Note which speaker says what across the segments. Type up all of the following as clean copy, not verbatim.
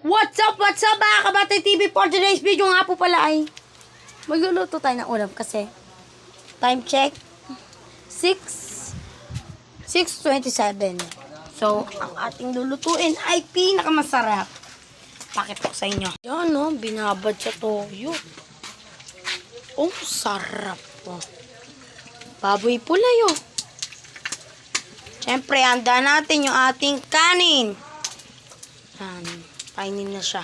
Speaker 1: What's up mga Kabatay TV? For today's video nga po pala ay magluluto tayo ng ulam kasi time check 6:27. So, ang ating lulutuin ay pinakamasarap. Pakita ko sa inyo. Yan no, binabad sa toyo. Oh, sarap po. Baboy pulay oh. Siyempre, handa natin yung ating kanin. Yan. Kainin na siya.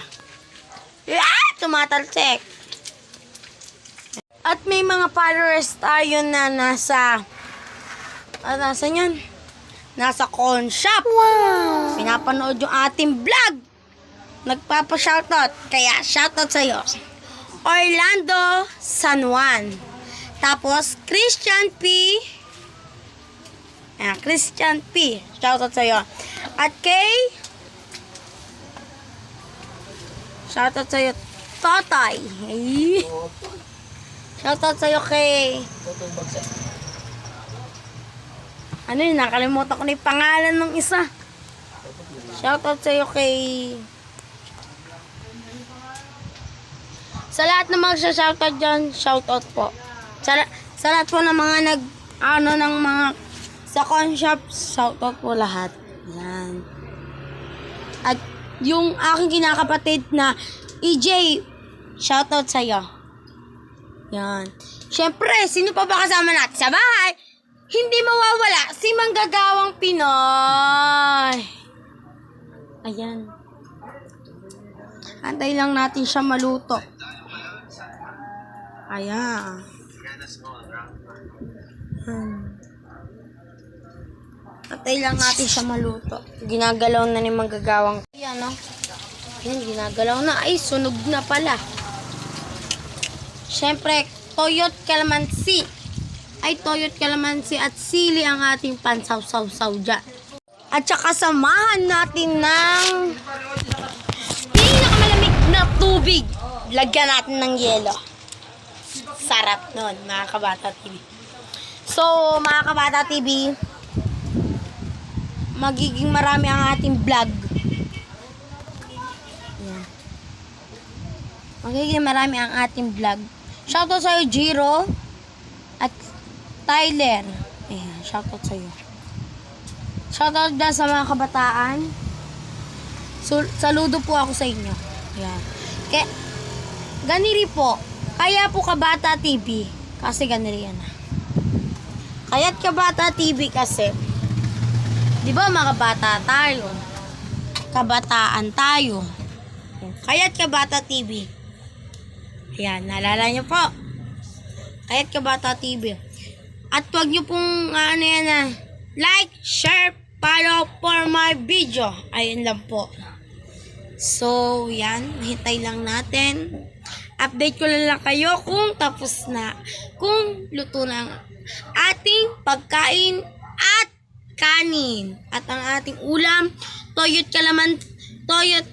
Speaker 1: Tumatalsik. At may mga followers tayo na nasa yan? Nasa corn shop. Wow! Pinapanood yung ating vlog. Nagpapa-shoutout. Kaya shoutout sa'yo. Orlando San Juan. Tapos, Christian P. Christian P. Shoutout sa'yo. At kay shoutout sa'yo, Totoy. Shoutout sa'yo kay ano yun, nakalimutan ko na yung pangalan ng isa. Shoutout sa'yo kay sa lahat ng magsha-shoutout dyan, shoutout po. Sa lahat po ng mga ng mga sa corn shop, shoutout po lahat. Yan. At yung aking kinakapatid na EJ, shoutout sa'yo. Yan. Siyempre, sino pa ba kasama natin sa bahay? Hindi mawawala si Manggagawang Pinoy. Ayan. Antay lang natin siya maluto. Ayan. Antay lang natin siya maluto. Ginagalaw na ni Manggagawang. Ayan, no? Ayan, ginagalaw na. Ay, sunog na pala. Siyempre, toyot kalamansi. Ay, toyot kalamansi at sili ang ating pansaw-saw-saw dyan. At saka samahan natin ng pinakamalamig na tubig. Lagyan natin ng yelo. Sarap nun, mga Kabata TV. So, mga Kabata TV, magiging marami ang ating vlog. Yan. Magiging marami ang ating vlog. Shoutout sa'yo, Jiro. At Tyler. Ayan, shoutout sa'yo. Shoutout dyan sa mga kabataan. Saludo po ako sa inyo. Ayan. Kaya, ganiri po. Kaya po Kabata TV. Kasi ganiri yan. Kaya't Kabata TV kasi, di ba mga bata tayo? Kabataan tayo. Kaya't Kabata TV. Ayan, naalala nyo po. Kaya't Kabata TV. At huwag nyo pong like, share, follow for my video. Ayun lang po. So, yan. Hintay lang natin. Update ko lang kayo kung tapos na. Kung luto na ang ating pagkain at kanin. At ang ating ulam, toyot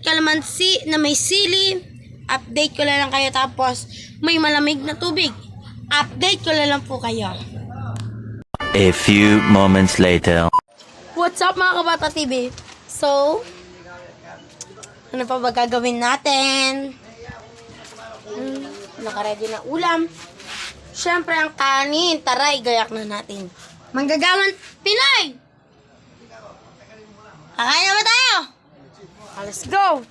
Speaker 1: kalamansi na may sili. Update ko lang kayo tapos may malamig na tubig. Update ko lang po kayo.
Speaker 2: A few moments later.
Speaker 1: What's up mga Kabata TV? So, ano pa ba gagawin natin? Nakaready na ulam. Siyempre ang kanin. Tara, igayak na natin. Manggagawang Pinoy! Kakain na ba tayo? Let's go!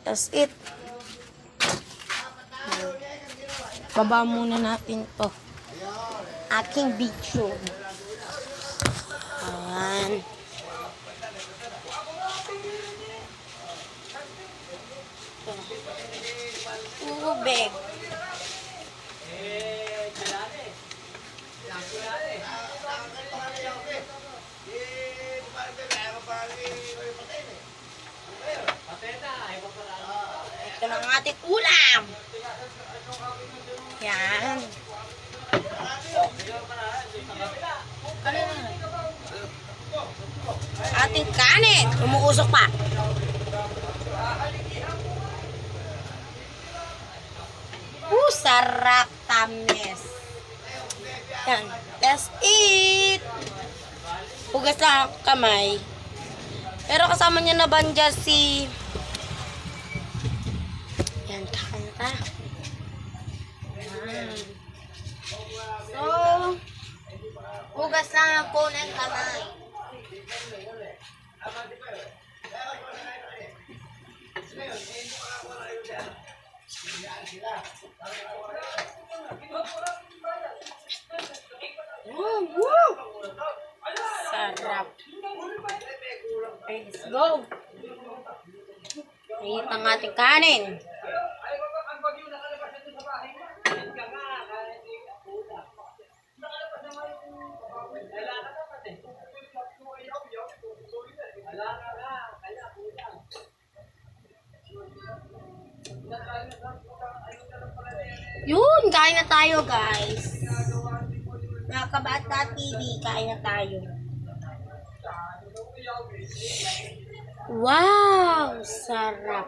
Speaker 1: That's it. Baba muna natin to. Aking video. Ayan. Tubig. Ito na ang ating ulam. Yan. Ating kanin. Umuusok pa. Sarap, tamis. Yan. Let's eat. Hugas lang ang kamay. Pero kasama niya na banja si Yan, kakain na tayo. Yan. So, hugas lang po ng kamay. Woo! Sarap. Okay, let's go. Ayit ang ating kanin. Yun, kain na tayo guys. Mga Kabata TV, kain na tayo. Wow! Sarap.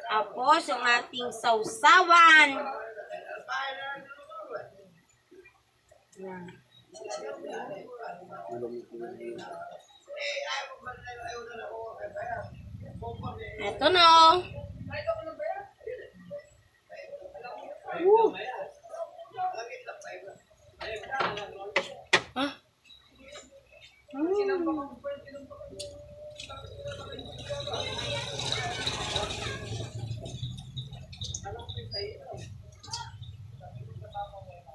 Speaker 1: Tapos, yung ating sausawan. Yan. Ito na. Woo! Ah.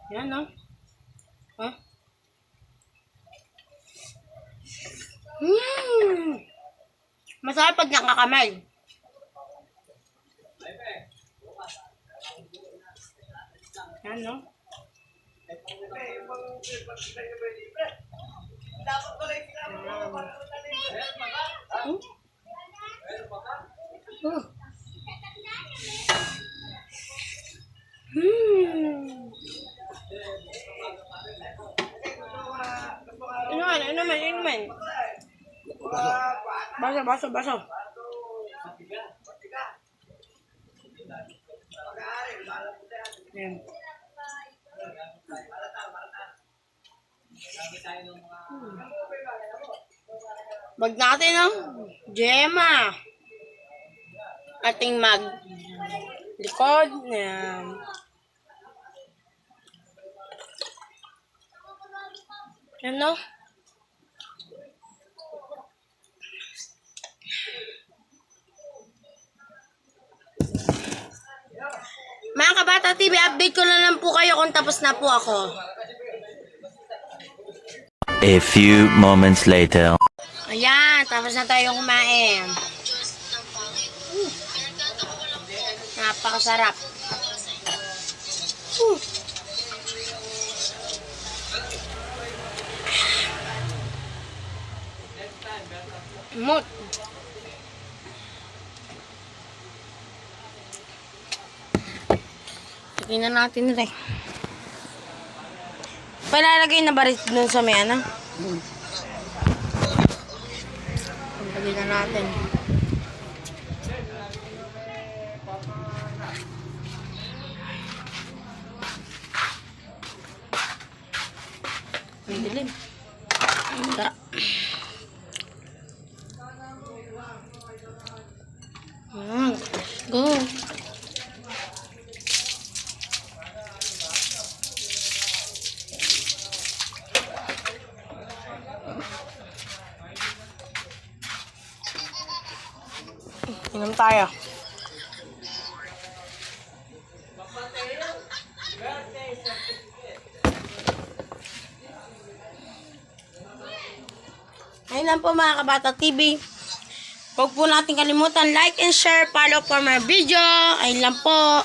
Speaker 1: Yan, no? Huh? Masarap pag nakakamay. Yan, no? Inuman. Baso. Yan. Bag natin, no? Gemma. Ating likod. Yan. Yan, no? Mga Kabata TV, update ko na lang po kayo kung tapos na po ako.
Speaker 2: A few moments later.
Speaker 1: Ayan, tapos na tayo kumain. Napakasarap. Mut. Tingnan natin ito. Palalagay na ba rin dun sa may ano? Lagay na natin. Ang dilim. Tara. Go. Inom tayo. Ayun lang po mga Kabata TV. Huwag po natin kalimutan like and share, follow for my video. Ayun lang po.